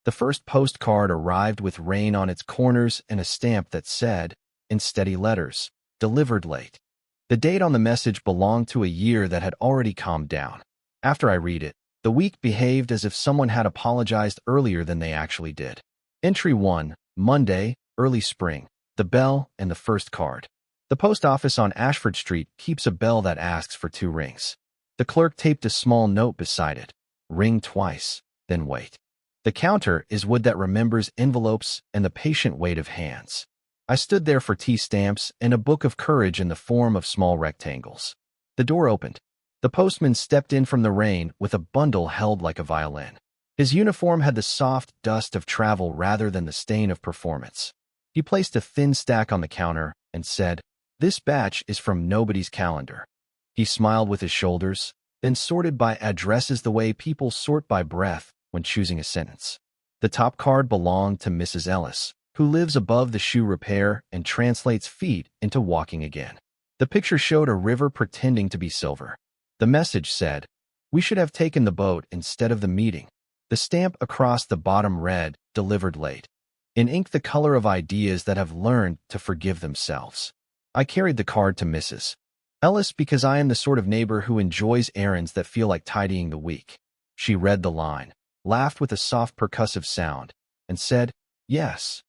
The first postcard arrived with rain on its corners and a stamp that said, in steady letters, "Delivered late." The date on the message belonged to a year that had already calmed down. After I read it, the week behaved as if someone had apologized earlier than they actually did. Entry 1, Monday, early spring. The bell and the first card. The post office on Ashford Street keeps a bell that asks for 2 rings. The clerk taped a small note beside it. Ring twice, then wait. The counter is wood that remembers envelopes and the patient weight of hands. I stood there for T-stamps and a book of courage in the form of small rectangles. The door opened. The postman stepped in from the rain with a bundle held like a violin. His uniform had the soft dust of travel rather than the stain of performance. He placed a thin stack on the counter and said, "This batch is from nobody's calendar." He smiled with his shoulders, then sorted by addresses the way people sort by breath when choosing a sentence. The top card belonged to Mrs. Ellis, who lives above the shoe repair and translates feet into walking again. The picture showed a river pretending to be silver. The message said, "We should have taken the boat instead of the meeting." The stamp across the bottom read, "Delivered late," in ink the color of ideas that have learned to forgive themselves. I carried the card to Mrs. Ellis because I am the sort of neighbor who enjoys errands that feel like tidying the week. She read the line, laughed with a soft percussive sound, and said, "Yes."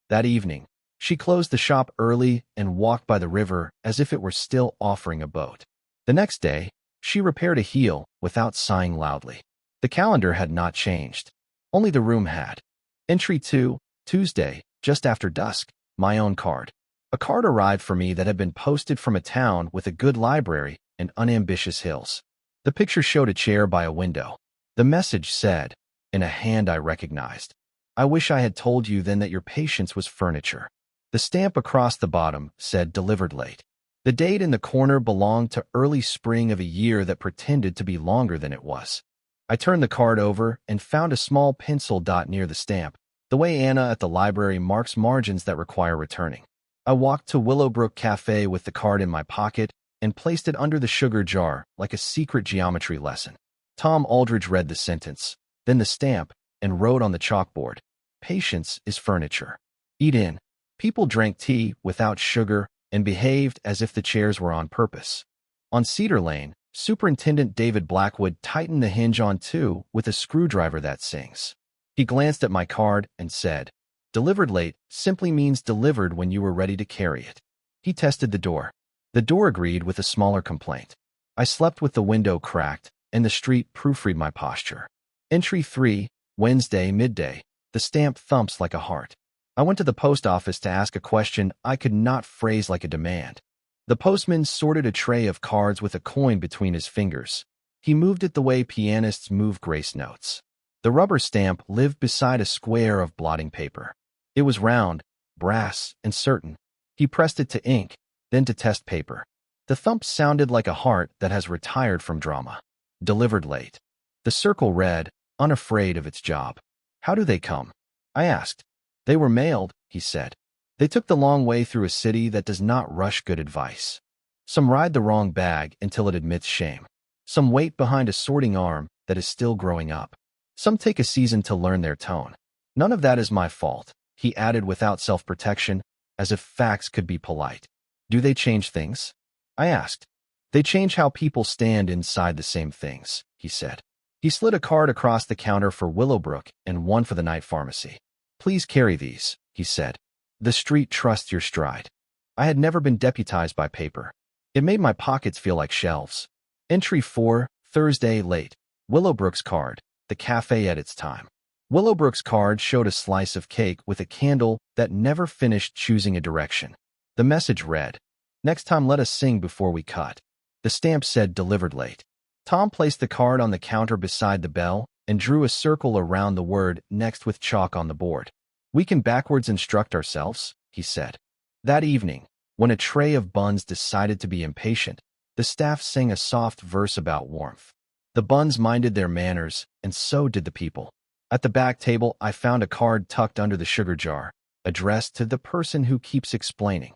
That evening, she closed the shop early and walked by the river as if it were still offering a boat. The next day, she repaired a heel without sighing loudly. The calendar had not changed. Only the room had. Entry 2, Tuesday, just after dusk, my own card. A card arrived for me that had been posted from a town with a good library and unambitious hills. The picture showed a chair by a window. The message said, in a hand I recognized, "I wish I had told you then that your patience was furniture." The stamp across the bottom said, "Delivered late." The date in the corner belonged to early spring of a year that pretended to be longer than it was. I turned the card over and found a small pencil dot near the stamp, the way Anna at the library marks margins that require returning. I walked to Willowbrook Café with the card in my pocket and placed it under the sugar jar like a secret geometry lesson. Tom Aldridge read the sentence, then the stamp, and wrote on the chalkboard, "Patience is furniture. Eat in." People drank tea without sugar and behaved as if the chairs were on purpose. On Cedar Lane, Superintendent David Blackwood tightened the hinge on 2 with a screwdriver that sings. He glanced at my card and said, "Delivered late simply means delivered when you were ready to carry it." He tested the door. The door agreed with a smaller complaint. I slept with the window cracked, and the street proofread my posture. Entry 3, Wednesday, midday. The stamp thumps like a heart. I went to the post office to ask a question I could not phrase like a demand. The postman sorted a tray of cards with a coin between his fingers. He moved it the way pianists move grace notes. The rubber stamp lived beside a square of blotting paper. It was round, brass, and certain. He pressed it to ink, then to test paper. The thump sounded like a heart that has retired from drama. Delivered late. The circle read, unafraid of its job. "How do they come?" I asked. "They were mailed," he said. "They took the long way through a city that does not rush good advice. Some ride the wrong bag until it admits shame. Some wait behind a sorting arm that is still growing up. Some take a season to learn their tone. None of that is my fault," he added without self-protection, as if facts could be polite. "Do they change things?" I asked. "They change how people stand inside the same things," he said. He slid a card across the counter for Willowbrook and one for the night pharmacy. "Please carry these," he said. "The street trusts your stride." I had never been deputized by paper. It made my pockets feel like shelves. Entry 4, Thursday, late. Willowbrook's card, the cafe at its time. Willowbrook's card showed a slice of cake with a candle that never finished choosing a direction. The message read, "Next time let us sing before we cut." The stamp said, "Delivered late." Tom placed the card on the counter beside the bell and drew a circle around the word next with chalk on the board. "We can backwards instruct ourselves," he said. That evening, when a tray of buns decided to be impatient, the staff sang a soft verse about warmth. The buns minded their manners, and so did the people. At the back table, I found a card tucked under the sugar jar, addressed to the person who keeps explaining.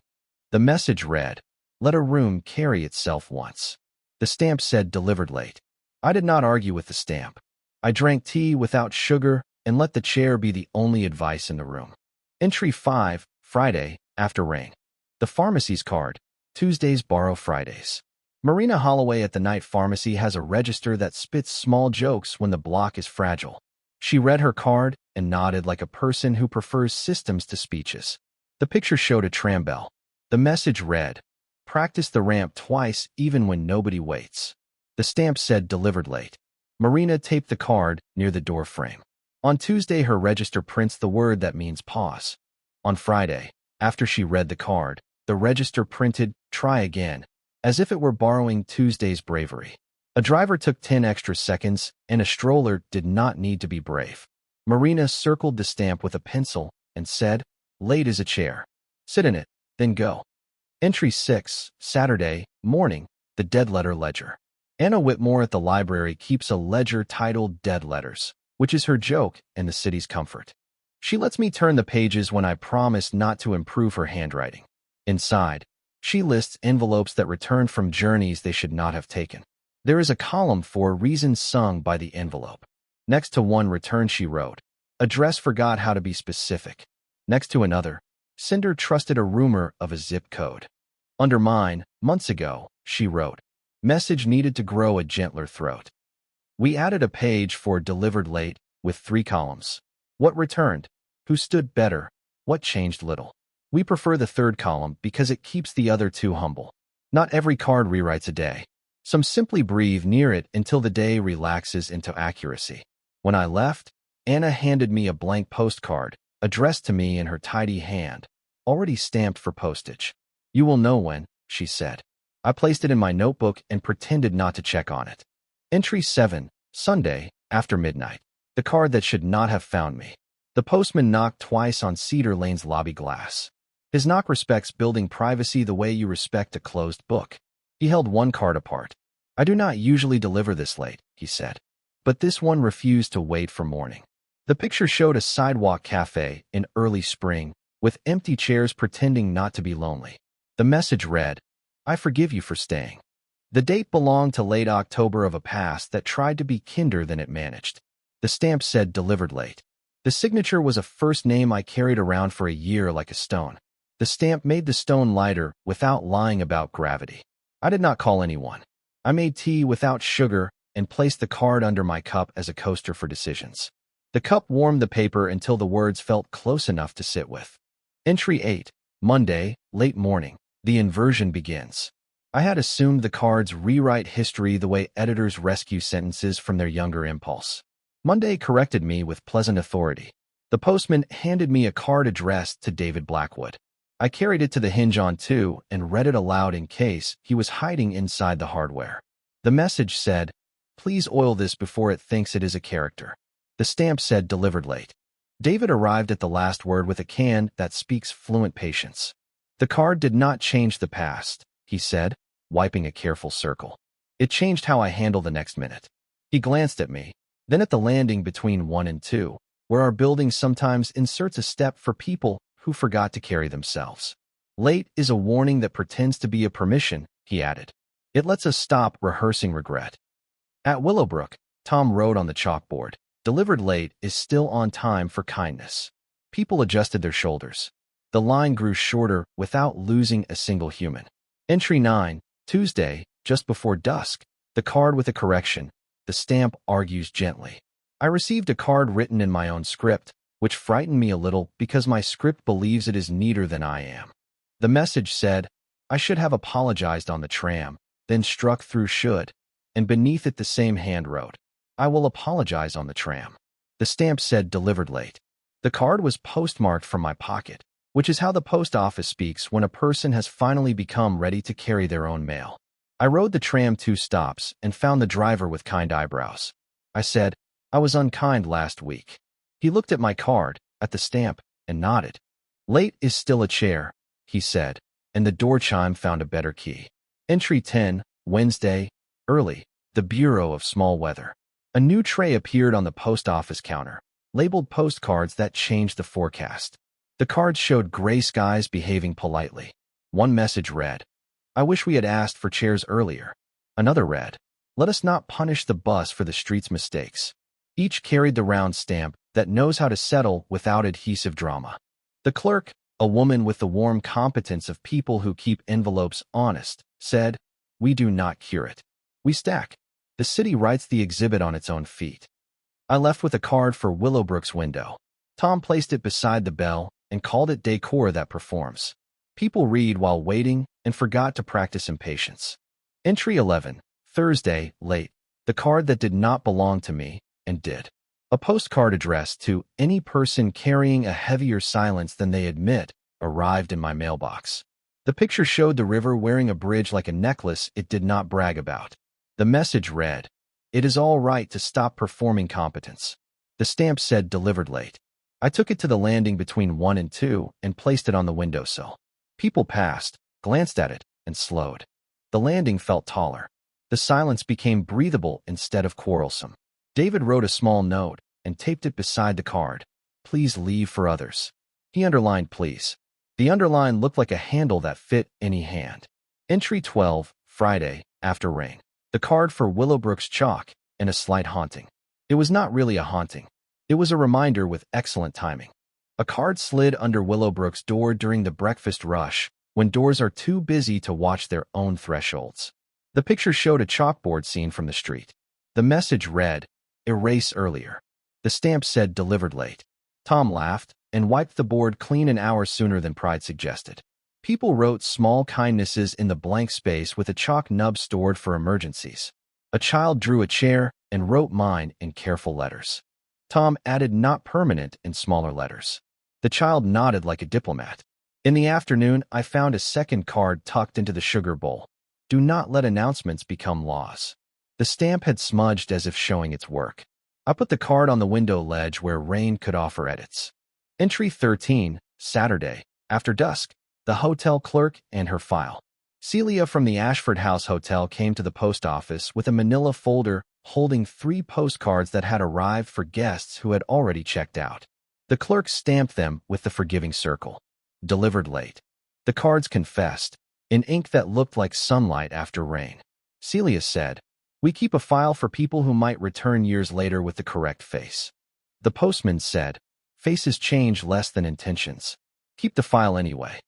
The message read, "Let a room carry itself once." The stamp said, "Delivered late." I did not argue with the stamp. I drank tea without sugar and let the chair be the only advice in the room. Entry 5, Friday, after rain. The pharmacy's card. Tuesdays borrow Fridays. Marina Holloway at the night pharmacy has a register that spits small jokes when the block is fragile. She read her card and nodded like a person who prefers systems to speeches. The picture showed a tram bell. The message read, "Practice the ramp twice even when nobody waits." The stamp said delivered late. Marina taped the card near the door frame. On Tuesday, her register prints the word that means pause. On Friday, after she read the card, the register printed try again, as if it were borrowing Tuesday's bravery. A driver took 10 extra seconds, and a stroller did not need to be brave. Marina circled the stamp with a pencil and said, "Late is a chair. Sit in it, then go." Entry 6, Saturday, morning, the dead letter ledger. Anna Whitmore at the library keeps a ledger titled Dead Letters, which is her joke and the city's comfort. She lets me turn the pages when I promise not to improve her handwriting. Inside, she lists envelopes that returned from journeys they should not have taken. There is a column for reasons sung by the envelope. Next to one return she wrote, "Address forgot how to be specific." Next to another, Cinder trusted a rumor of a zip code. Under mine, months ago, she wrote, "Message needed to grow a gentler throat." We added a page for delivered late with 3 columns. What returned? Who stood better? What changed little? We prefer the third column because it keeps the other 2 humble. Not every card rewrites a day. Some simply breathe near it until the day relaxes into accuracy. When I left, Anna handed me a blank postcard, addressed to me in her tidy hand, already stamped for postage. "You will know when," she said. I placed it in my notebook and pretended not to check on it. Entry 7, Sunday, after midnight. The card that should not have found me. The postman knocked twice on Cedar Lane's lobby glass. His knock respects building privacy the way you respect a closed book. He held one card apart. "I do not usually deliver this late," he said. But this one refused to wait for morning. The picture showed a sidewalk cafe in early spring, with empty chairs pretending not to be lonely. The message read, "I forgive you for staying." The date belonged to late October of a past that tried to be kinder than it managed. The stamp said delivered late. The signature was a first name I carried around for a year like a stone. The stamp made the stone lighter without lying about gravity. I did not call anyone. I made tea without sugar and placed the card under my cup as a coaster for decisions. The cup warmed the paper until the words felt close enough to sit with. Entry 8, Monday, late morning. The inversion begins. I had assumed the cards rewrite history the way editors rescue sentences from their younger impulse. Monday corrected me with pleasant authority. The postman handed me a card addressed to David Blackwood. I carried it to the hinge on too and read it aloud in case he was hiding inside the hardware. The message said, "Please oil this before it thinks it is a character." The stamp said delivered late. David arrived at the last word with a can that speaks fluent patience. "The card did not change the past," he said, wiping a careful circle. "It changed how I handle the next minute." He glanced at me, then at the landing between 1 and 2, where our building sometimes inserts a step for people who forgot to carry themselves. "Late is a warning that pretends to be a permission," he added. "It lets us stop rehearsing regret." At Willowbrook, Tom wrote on the chalkboard, "Delivered late is still on time for kindness." People adjusted their shoulders. The line grew shorter without losing a single human. Entry 9, Tuesday, just before dusk. The card with a correction. The stamp argues gently. I received a card written in my own script, which frightened me a little because my script believes it is neater than I am. The message said, "I should have apologized on the tram," then struck through should, and beneath it the same hand wrote, "I will apologize on the tram." The stamp said delivered late. The card was postmarked from my pocket, which is how the post office speaks when a person has finally become ready to carry their own mail. I rode the tram 2 stops and found the driver with kind eyebrows. I said, "I was unkind last week." He looked at my card, at the stamp, and nodded. "Late is still a chair," he said, and the door chime found a better key. Entry 10, Wednesday, early, the Bureau of Small Weather. A new tray appeared on the post office counter, labeled postcards that changed the forecast. The cards showed gray skies behaving politely. One message read, "I wish we had asked for chairs earlier." Another read, "Let us not punish the bus for the street's mistakes." Each carried the round stamp that knows how to settle without adhesive drama. The clerk, a woman with the warm competence of people who keep envelopes honest, said, "We do not cure it. We stack." The city writes the exhibit on its own feet. I left with a card for Willowbrook's window. Tom placed it beside the bell and called it decor that performs. People read while waiting and forgot to practice impatience. Entry 11, Thursday, late. The card that did not belong to me, and did. A postcard addressed to any person carrying a heavier silence than they admit arrived in my mailbox. The picture showed the river wearing a bridge like a necklace it did not brag about. The message read, "It is all right to stop performing competence." The stamp said delivered late. I took it to the landing between 1 and 2 and placed it on the windowsill. People passed, glanced at it, and slowed. The landing felt taller. The silence became breathable instead of quarrelsome. David wrote a small note and taped it beside the card. "Please leave for others." He underlined please. The underline looked like a handle that fit any hand. Entry 12, Friday, after rain. The card for Willowbrook's chalk and a slight haunting. It was not really a haunting. It was a reminder with excellent timing. A card slid under Willowbrook's door during the breakfast rush, when doors are too busy to watch their own thresholds. The picture showed a chalkboard scene from the street. The message read, "Erase earlier." The stamp said delivered late. Tom laughed and wiped the board clean an hour sooner than pride suggested. People wrote small kindnesses in the blank space with a chalk nub stored for emergencies. A child drew a chair and wrote mine in careful letters. Tom added "not permanent" in smaller letters. The child nodded like a diplomat. In the afternoon, I found a second card tucked into the sugar bowl. "Do not let announcements become laws." The stamp had smudged as if showing its work. I put the card on the window ledge where rain could offer edits. Entry 13, Saturday, after dusk. The hotel clerk and her file. Celia from the Ashford House Hotel came to the post office with a manila folder holding 3 postcards that had arrived for guests who had already checked out. The clerk stamped them with the forgiving circle. Delivered late. The cards confessed, in ink that looked like sunlight after rain. Celia said, "We keep a file for people who might return years later with the correct face." The postman said, "Faces change less than intentions. Keep the file anyway."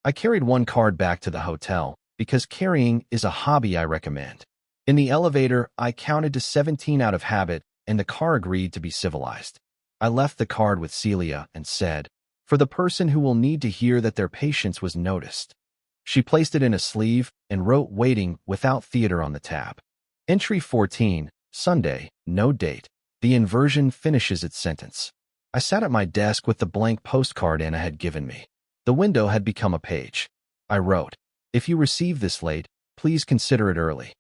I carried 1 card back to the hotel, because carrying is a hobby I recommend. In the elevator, I counted to 17 out of habit, and the car agreed to be civilized. I left the card with Celia and said, "For the person who will need to hear that their patience was noticed." She placed it in a sleeve and wrote "waiting" without theater on the tab. Entry 14, Sunday, no date. The inversion finishes its sentence. I sat at my desk with the blank postcard Anna had given me. The window had become a page. I wrote, "If you receive this late, please consider it early."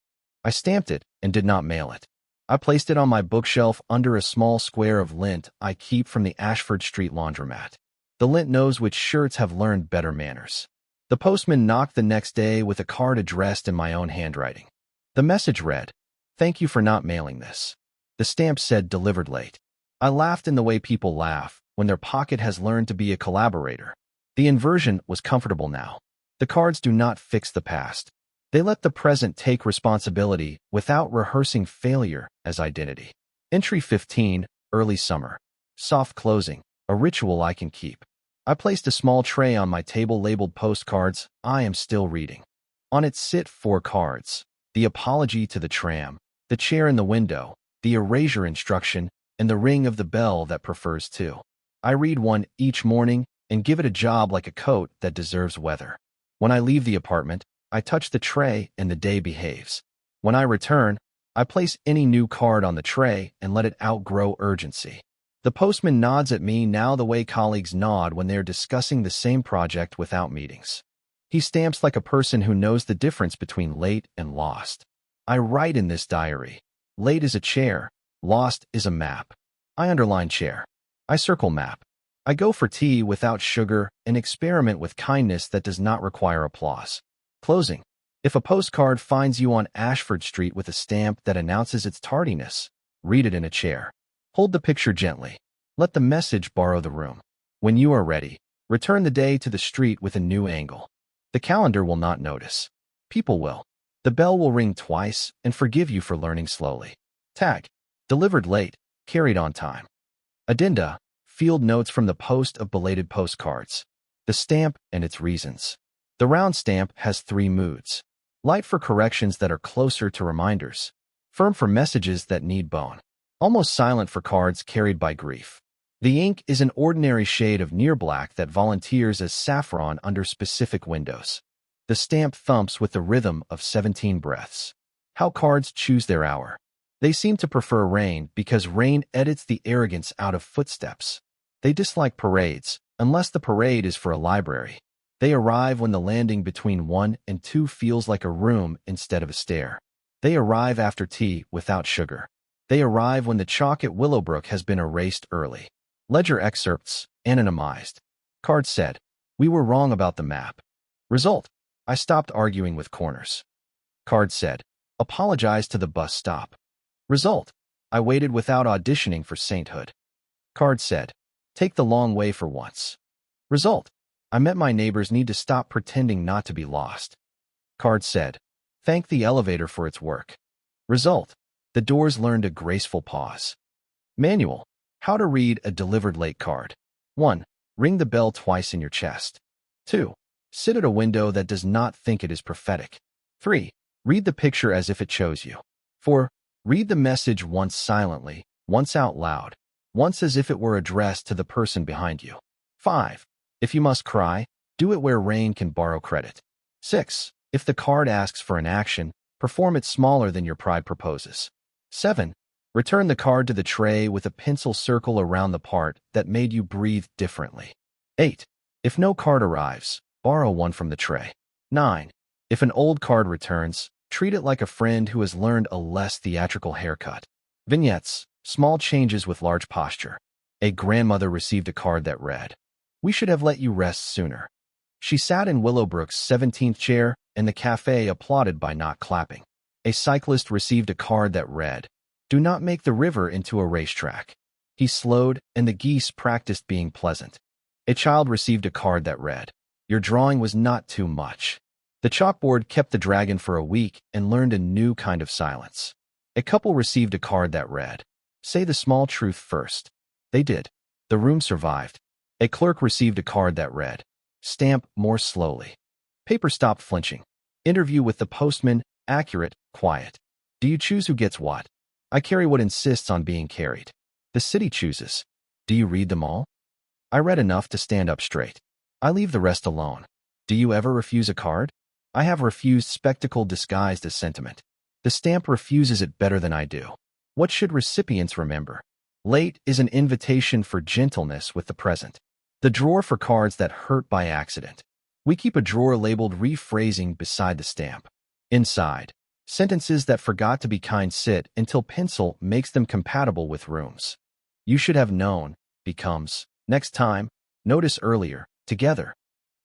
I stamped it and did not mail it. I placed it on my bookshelf under a small square of lint I keep from the Ashford Street laundromat. The lint knows which shirts have learned better manners. The postman knocked the next day with a card addressed in my own handwriting. The message read, "Thank you for not mailing this." The stamp said delivered late. I laughed in the way people laugh when their pocket has learned to be a collaborator. The inversion was comfortable now. The cards do not fix the past. They let the present take responsibility without rehearsing failure as identity. Entry 15, early summer. Soft closing, a ritual I can keep. I placed a small tray on my table labeled postcards. I am still reading. On it sit 4 cards. The apology to the tram, the chair in the window, the erasure instruction, and the ring of the bell that prefers to. I read one each morning and give it a job like a coat that deserves weather. When I leave the apartment, I touch the tray and the day behaves. When I return, I place any new card on the tray and let it outgrow urgency. The postman nods at me now the way colleagues nod when they are discussing the same project without meetings. He stamps like a person who knows the difference between late and lost. I write in this diary, late is a chair, lost is a map. I underline chair. I circle map. I go for tea without sugar and experiment with kindness that does not require applause. Closing. If a postcard finds you on Ashford Street with a stamp that announces its tardiness, read it in a chair. Hold the picture gently. Let the message borrow the room. When you are ready, return the day to the street with a new angle. The calendar will not notice. People will. The bell will ring twice and forgive you for learning slowly. Tag. Delivered late, carried on time. Addenda, field notes from the post of belated postcards. The stamp and its reasons. The round stamp has 3 moods. Light for corrections that are closer to reminders. Firm for messages that need bone. Almost silent for cards carried by grief. The ink is an ordinary shade of near black that volunteers as saffron under specific windows. The stamp thumps with the rhythm of 17 breaths. How cards choose their hour. They seem to prefer rain because rain edits the arrogance out of footsteps. They dislike parades, unless the parade is for a library. They arrive when the landing between 1 and 2 feels like a room instead of a stair. They arrive after tea without sugar. They arrive when the chalk at Willowbrook has been erased early. Ledger excerpts, anonymized. Card said, "We were wrong about the map." Result, I stopped arguing with corners. Card said, "Apologize to the bus stop." Result, I waited without auditioning for sainthood. Card said, "Take the long way for once." Result, I met my neighbors need to stop pretending not to be lost. Card said, "Thank the elevator for its work." Result, the doors learned a graceful pause. Manual, how to read a delivered late card. 1. Ring the bell twice in your chest. 2. Sit at a window that does not think it is prophetic. 3. Read the picture as if it chose you. 4. Read the message once silently, once out loud, once as if it were addressed to the person behind you. 5. If you must cry, do it where rain can borrow credit. 6. If the card asks for an action, perform it smaller than your pride proposes. 7. Return the card to the tray with a pencil circle around the part that made you breathe differently. 8. If no card arrives, borrow one from the tray. 9. If an old card returns, treat it like a friend who has learned a less theatrical haircut. Vignettes, small changes with large posture. A grandmother received a card that read, "We should have let you rest sooner." She sat in Willowbrook's 17th chair, and the café applauded by not clapping. A cyclist received a card that read, "Do not make the river into a racetrack." He slowed, and the geese practiced being pleasant. A child received a card that read, "Your drawing was not too much." The chalkboard kept the dragon for a week and learned a new kind of silence. A couple received a card that read, "Say the small truth first." They did. The room survived. A clerk received a card that read, "Stamp more slowly." Paper stopped flinching. Interview with the postman, accurate, quiet. Do you choose who gets what? I carry what insists on being carried. The city chooses. Do you read them all? I read enough to stand up straight. I leave the rest alone. Do you ever refuse a card? I have refused spectacle disguised as sentiment. The stamp refuses it better than I do. What should recipients remember? Late is an invitation for gentleness with the present. The drawer for cards that hurt by accident. We keep a drawer labeled rephrasing beside the stamp. Inside, sentences that forgot to be kind sit until pencil makes them compatible with rooms. You should have known becomes, next time, notice earlier, together.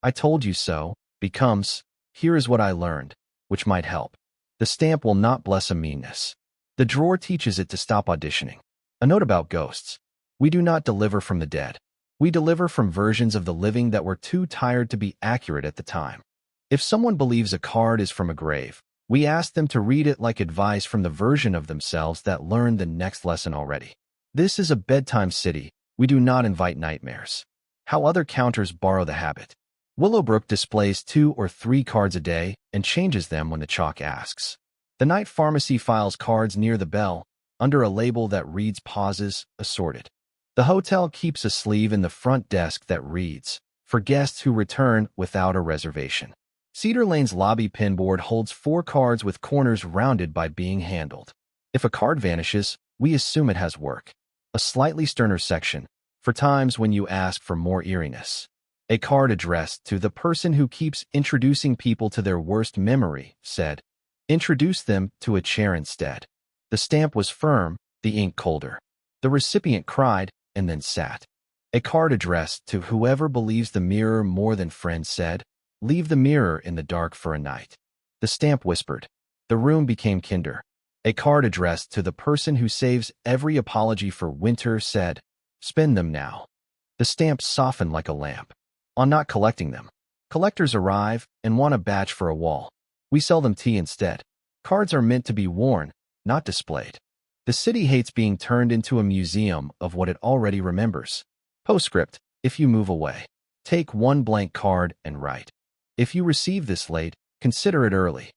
I told you so becomes, here is what I learned, which might help. The stamp will not bless a meanness. The drawer teaches it to stop auditioning. A note about ghosts. We do not deliver from the dead. We deliver from versions of the living that were too tired to be accurate at the time. If someone believes a card is from a grave, we ask them to read it like advice from the version of themselves that learned the next lesson already. This is a bedtime city. We do not invite nightmares. How other counters borrow the habit. Willowbrook displays 2 or 3 cards a day and changes them when the chalk asks. The night pharmacy files cards near the bell, under a label that reads pauses, assorted. The hotel keeps a sleeve in the front desk that reads, for guests who return without a reservation. Cedar Lane's lobby pinboard holds 4 cards with corners rounded by being handled. If a card vanishes, we assume it has work. A slightly sterner section, for times when you ask for more eeriness. A card addressed to the person who keeps introducing people to their worst memory said, "Introduce them to a chair instead." The stamp was firm, the ink colder. The recipient cried and then sat. A card addressed to whoever believes the mirror more than friends said, "Leave the mirror in the dark for a night." The stamp whispered. The room became kinder. A card addressed to the person who saves every apology for winter said, "Spend them now." The stamp softened like a lamp. On not collecting them. Collectors arrive and want a batch for a wall. We sell them tea instead. Cards are meant to be worn, not displayed. The city hates being turned into a museum of what it already remembers. Postscript: if you move away, take one blank card and write, "If you receive this late, consider it early."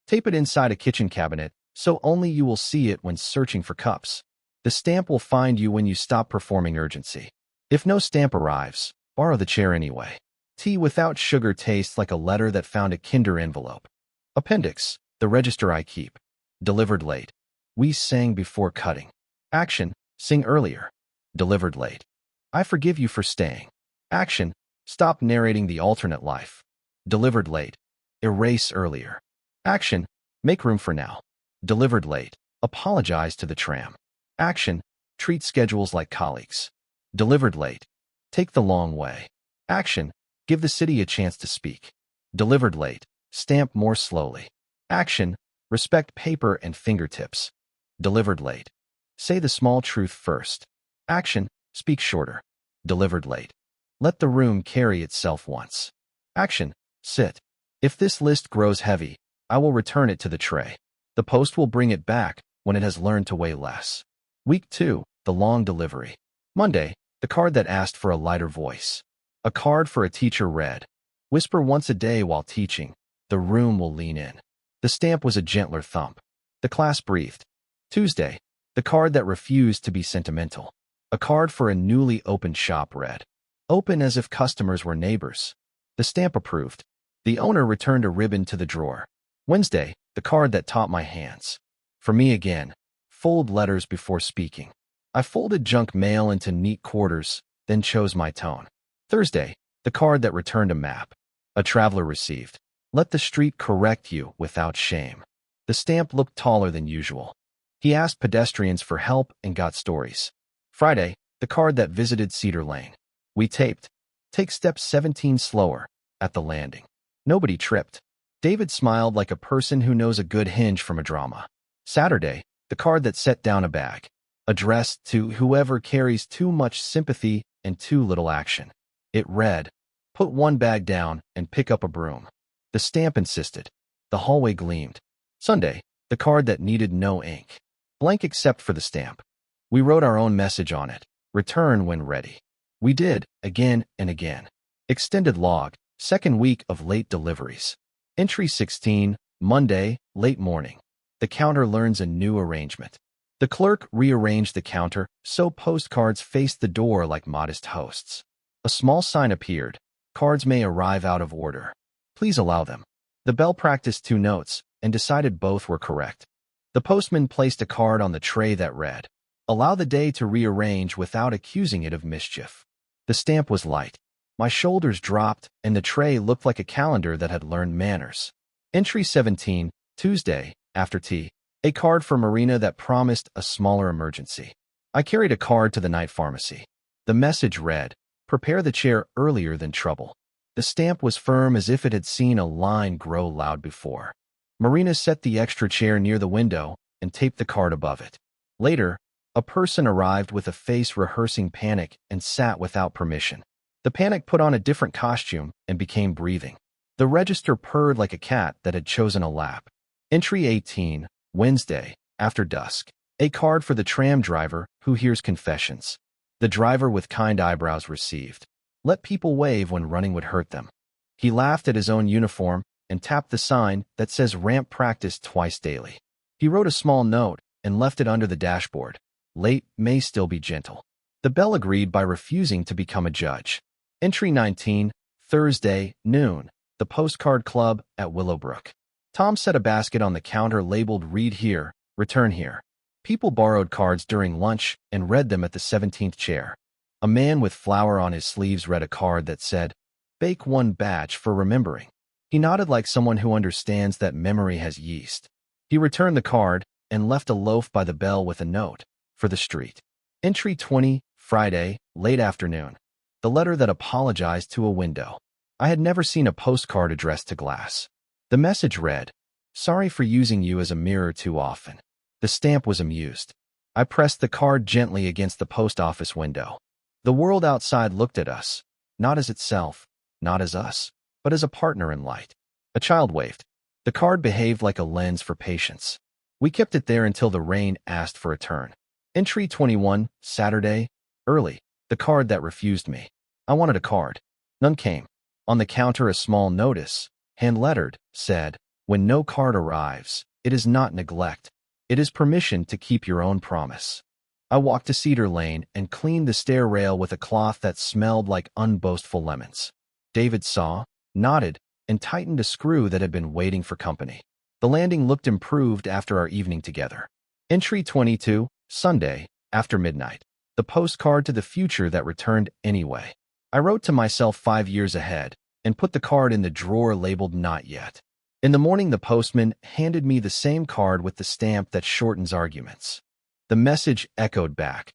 Tape it inside a kitchen cabinet so only you will see it when searching for cups. The stamp will find you when you stop performing urgency. If no stamp arrives, borrow the chair anyway. Tea without sugar tastes like a letter that found a Kinder envelope. Appendix: the register I keep. Delivered late. We sang before cutting. Action: sing earlier. Delivered late. I forgive you for staying. Action: stop narrating the alternate life. Delivered late. Erase earlier. Action: make room for now. Delivered late. Apologize to the tram. Action: treat schedules like colleagues. Delivered late. Take the long way. Action: give the city a chance to speak. Delivered late. Stamp more slowly. Action: respect paper and fingertips. Delivered late. Say the small truth first. Action: speak shorter. Delivered late. Let the room carry itself once. Action: sit. If this list grows heavy, I will return it to the tray. The post will bring it back when it has learned to weigh less. Week 2, the long delivery. Monday, the card that asked for a lighter voice. A card for a teacher read, "Whisper once a day while teaching. The room will lean in." The stamp was a gentler thump. The class breathed. Tuesday, the card that refused to be sentimental. A card for a newly opened shop read, "Open as if customers were neighbors." The stamp approved. The owner returned a ribbon to the drawer. Wednesday, the card that taught my hands. For me again, fold letters before speaking. I folded junk mail into neat quarters, then chose my tone. Thursday, the card that returned a map. A traveler received, "Let the street correct you without shame." The stamp looked taller than usual. He asked pedestrians for help and got stories. Friday, the card that visited Cedar Lane. We taped, "Take step 17 slower," at the landing. Nobody tripped. David smiled like a person who knows a good hinge from a drama. Saturday, the card that set down a bag. Addressed to whoever carries too much sympathy and too little action. It read, "Put one bag down and pick up a broom." The stamp insisted. The hallway gleamed. Sunday, the card that needed no ink. Blank except for the stamp. We wrote our own message on it. Return when ready. We did, again and again. Extended log, second week of late deliveries. Entry 16, Monday, late morning. The counter learns a new arrangement. The clerk rearranged the counter so postcards faced the door like modest hosts. A small sign appeared. Cards may arrive out of order. Please allow them. The bell practiced 2 notes and decided both were correct. The postman placed a card on the tray that read, "Allow the day to rearrange without accusing it of mischief." The stamp was light. My shoulders dropped, and the tray looked like a calendar that had learned manners. Entry 17, Tuesday, after tea. A card for Marina that promised a smaller emergency. I carried a card to the night pharmacy. The message read, "Prepare the chair earlier than trouble." The stamp was firm as if it had seen a line grow loud before. Marina set the extra chair near the window and taped the card above it. Later, a person arrived with a face rehearsing panic and sat without permission. The panic put on a different costume and became breathing. The register purred like a cat that had chosen a lap. Entry 18, Wednesday, after dusk. A card for the tram driver who hears confessions. The driver with kind eyebrows received, "Let people wave when running would hurt them." He laughed at his own uniform and tapped the sign that says ramp practice twice daily. He wrote a small note and left it under the dashboard. Late may still be gentle. The bell agreed by refusing to become a judge. Entry 19, Thursday, noon. The Postcard Club at Willowbrook. Tom set a basket on the counter labeled "Read here, return here." People borrowed cards during lunch and read them at the 17th chair. A man with flour on his sleeves read a card that said, "Bake one batch for remembering." He nodded like someone who understands that memory has yeast. He returned the card and left a loaf by the bell with a note, "For the street." Entry 20, Friday, late afternoon. The letter that apologized to a window. I had never seen a postcard addressed to glass. The message read, "Sorry for using you as a mirror too often." The stamp was amused. I pressed the card gently against the post office window. The world outside looked at us, not as itself, not as us, but as a partner in light. A child waved. The card behaved like a lens for patience. We kept it there until the rain asked for a turn. Entry 21, Saturday, early. The card that refused me. I wanted a card. None came. On the counter, a small notice, hand-lettered, said, "When no card arrives, it is not neglect. It is permission to keep your own promise." I walked to Cedar Lane and cleaned the stair rail with a cloth that smelled like unboastful lemons. David saw, nodded, and tightened a screw that had been waiting for company. The landing looked improved after our evening together. Entry 22, Sunday, after midnight. The postcard to the future that returned anyway. I wrote to myself 5 years ahead and put the card in the drawer labeled "Not Yet." In the morning, the postman handed me the same card with the stamp that shortens arguments. The message echoed back,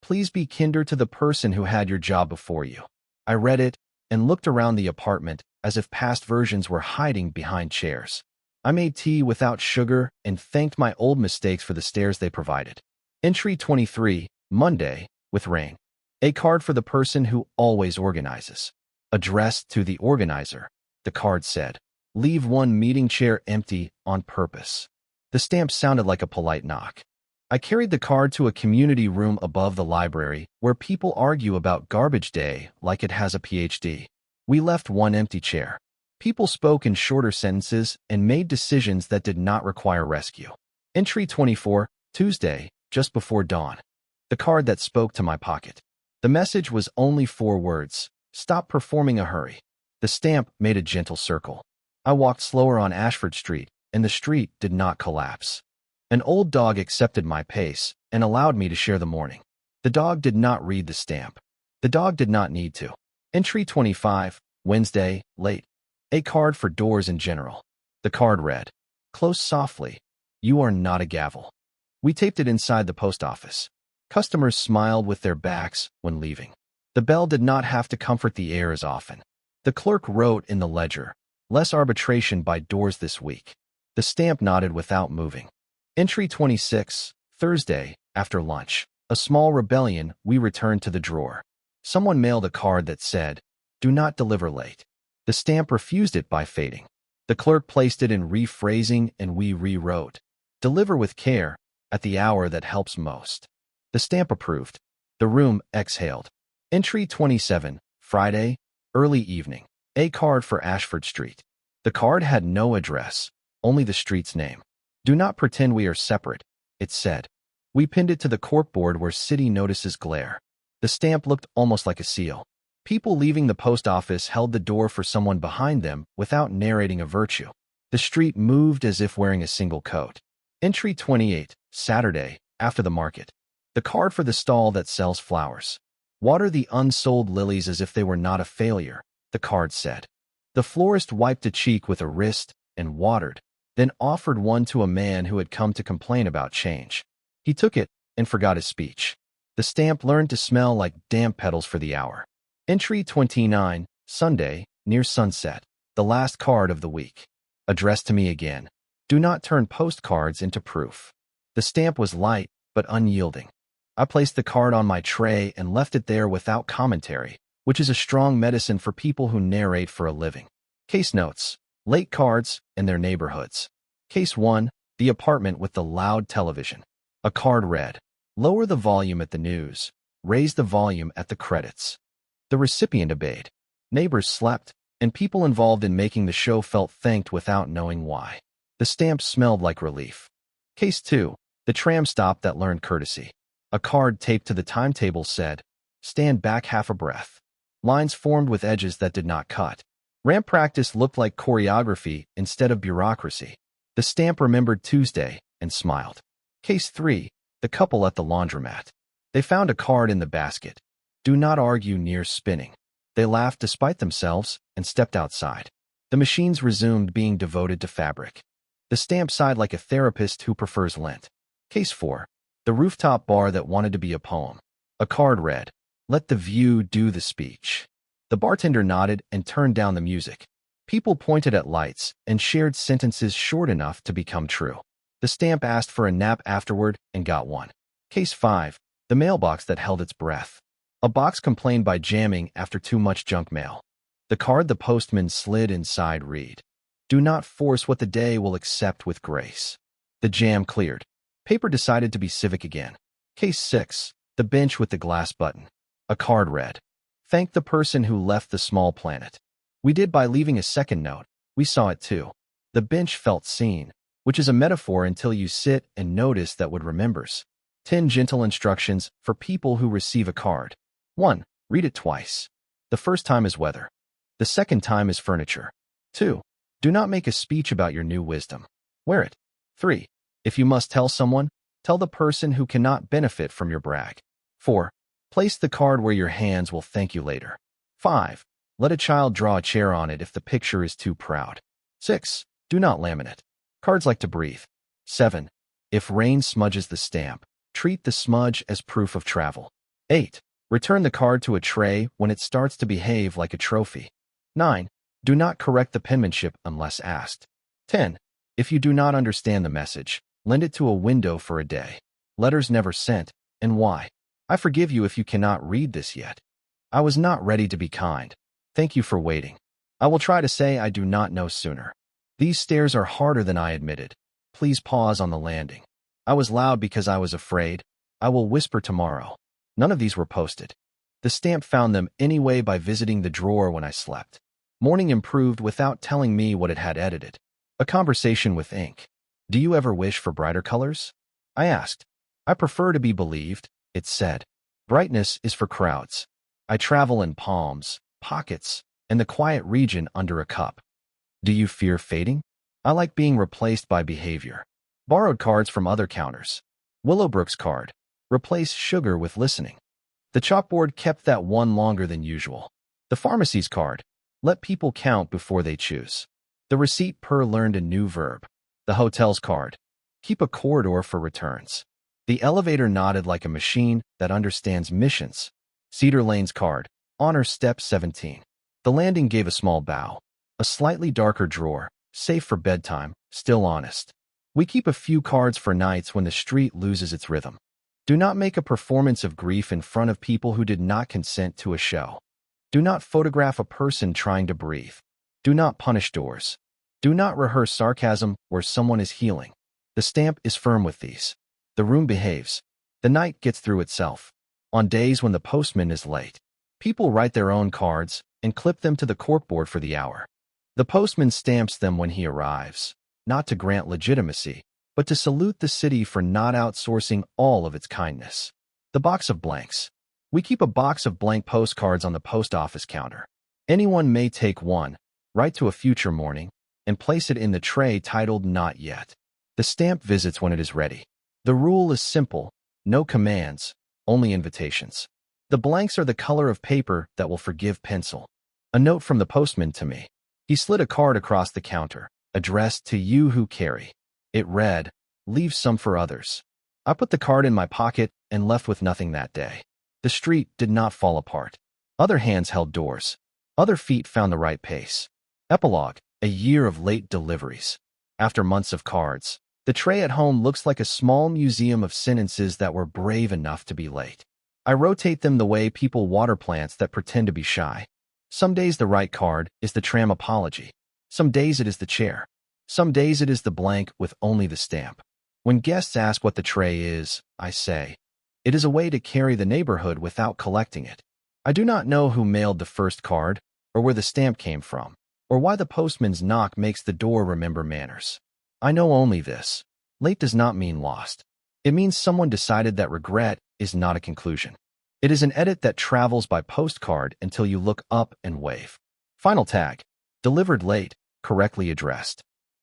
"Please be kinder to the person who had your job before you." I read it and looked around the apartment as if past versions were hiding behind chairs. I made tea without sugar and thanked my old mistakes for the stairs they provided. Entry 23, Monday, with rain. A card for the person who always organizes. Addressed to the organizer, the card said, "Leave one meeting chair empty on purpose." The stamp sounded like a polite knock. I carried the card to a community room above the library where people argue about garbage day like it has a PhD. We left one empty chair. People spoke in shorter sentences and made decisions that did not require rescue. Entry 24, Tuesday, just before dawn. The card that spoke to my pocket. The message was only 4 words. "Stop performing a hurry." The stamp made a gentle circle. I walked slower on Ashford Street, and the street did not collapse. An old dog accepted my pace and allowed me to share the morning. The dog did not read the stamp. The dog did not need to. Entry 25, Wednesday, late. A card for doors in general. The card read, "Close softly. You are not a gavel." We taped it inside the post office. Customers smiled with their backs when leaving. The bell did not have to comfort the air as often. The clerk wrote in the ledger, "Less arbitration by doors this week." The stamp nodded without moving. Entry 26, Thursday, after lunch. A small rebellion, we returned to the drawer. Someone mailed a card that said, "Do not deliver late." The stamp refused it by fading. The clerk placed it in rephrasing and we rewrote, "Deliver with care, at the hour that helps most." The stamp approved. The room exhaled. Entry 27, Friday, early evening. A card for Ashford Street. The card had no address, only the street's name. "Do not pretend we are separate," it said. We pinned it to the corkboard where city notices glare. The stamp looked almost like a seal. People leaving the post office held the door for someone behind them without narrating a virtue. The street moved as if wearing a single coat. Entry 28, Saturday, after the market. The card for the stall that sells flowers. "Water the unsold lilies as if they were not a failure," the card said. The florist wiped a cheek with a wrist and watered, then offered one to a man who had come to complain about change. He took it and forgot his speech. The stamp learned to smell like damp petals for the hour. Entry 29, Sunday, near sunset. The last card of the week. Addressed to me again. "Do not turn postcards into proof." The stamp was light but unyielding. I placed the card on my tray and left it there without commentary, which is a strong medicine for people who narrate for a living. Case notes. Late cards and their neighborhoods. Case 1, the apartment with the loud television. A card read, "Lower the volume at the news. Raise the volume at the credits." The recipient obeyed. Neighbors slept, and people involved in making the show felt thanked without knowing why. The stamp smelled like relief. Case 2, the tram stop that learned courtesy. A card taped to the timetable said, "Stand back half a breath." Lines formed with edges that did not cut. Ramp practice looked like choreography instead of bureaucracy. The stamp remembered Tuesday and smiled. Case 3, the couple at the laundromat. They found a card in the basket. "Do not argue near spinning." They laughed despite themselves and stepped outside. The machines resumed being devoted to fabric. The stamp sighed like a therapist who prefers Lent. Case 4, the rooftop bar that wanted to be a poem. A card read, "Let the view do the speech." The bartender nodded and turned down the music. People pointed at lights and shared sentences short enough to become true. The stamp asked for a nap afterward and got one. Case 5, the mailbox that held its breath. A box complained by jamming after too much junk mail. The card the postman slid inside read, "Do not force what the day will accept with grace." The jam cleared. Paper decided to be civic again. Case 6. The bench with the glass button. A card read, "Thank the person who left the small planet." We did by leaving a second note. We saw it too. The bench felt seen, which is a metaphor until you sit and notice that what remembers. 10 gentle instructions for people who receive a card. 1. Read it twice. The first time is weather. The second time is furniture. 2. Do not make a speech about your new wisdom. Wear it. 3. If you must tell someone, tell the person who cannot benefit from your brag. 4. Place the card where your hands will thank you later. 5. Let a child draw a chair on it if the picture is too proud. 6. Do not laminate. Cards like to breathe. 7. If rain smudges the stamp, treat the smudge as proof of travel. 8. Return the card to a tray when it starts to behave like a trophy. 9. Do not correct the penmanship unless asked. 10. If you do not understand the message, lend it to a window for a day. Letters never sent, and why? I forgive you if you cannot read this yet. I was not ready to be kind. Thank you for waiting. I will try to say I do not know sooner. These stairs are harder than I admitted. Please pause on the landing. I was loud because I was afraid. I will whisper tomorrow. None of these were posted. The stamp found them anyway by visiting the drawer when I slept. Morning improved without telling me what it had edited. A conversation with ink. Do you ever wish for brighter colors? I asked. I prefer to be believed, it said. Brightness is for crowds. I travel in palms, pockets, and the quiet region under a cup. Do you fear fading? I like being replaced by behavior. Borrowed cards from other counters. Willowbrook's card. Replace sugar with listening. The chalkboard kept that one longer than usual. The pharmacy's card. Let people count before they choose. The receipt per learned a new verb. The hotel's card. Keep a corridor for returns. The elevator nodded like a machine that understands missions. Cedar Lane's card. Honor step 17. The landing gave a small bow. A slightly darker drawer. Safe for bedtime. Still honest. We keep a few cards for nights when the street loses its rhythm. Do not make a performance of grief in front of people who did not consent to a show. Do not photograph a person trying to breathe. Do not punish doors. Do not rehearse sarcasm where someone is healing. The stamp is firm with these. The room behaves. The night gets through itself. On days when the postman is late, people write their own cards and clip them to the corkboard for the hour. The postman stamps them when he arrives, not to grant legitimacy, but to salute the city for not outsourcing all of its kindness. The box of blanks. We keep a box of blank postcards on the post office counter. Anyone may take one, write to a future morning, and place it in the tray titled Not Yet. The stamp visits when it is ready. The rule is simple, no commands, only invitations. The blanks are the color of paper that will forgive pencil. A note from the postman to me. He slid a card across the counter, addressed to you who carry. It read, leave some for others. I put the card in my pocket and left with nothing that day. The street did not fall apart. Other hands held doors. Other feet found the right pace. Epilogue, a year of late deliveries. After months of cards, the tray at home looks like a small museum of sentences that were brave enough to be late. I rotate them the way people water plants that pretend to be shy. Some days the right card is the tram apology. Some days it is the chair. Some days it is the blank with only the stamp. When guests ask what the tray is, I say, it is a way to carry the neighborhood without collecting it. I do not know who mailed the first card, or where the stamp came from, or why the postman's knock makes the door remember manners. I know only this. Late does not mean lost. It means someone decided that regret is not a conclusion. It is an edit that travels by postcard until you look up and wave. Final tag. Delivered late, correctly addressed.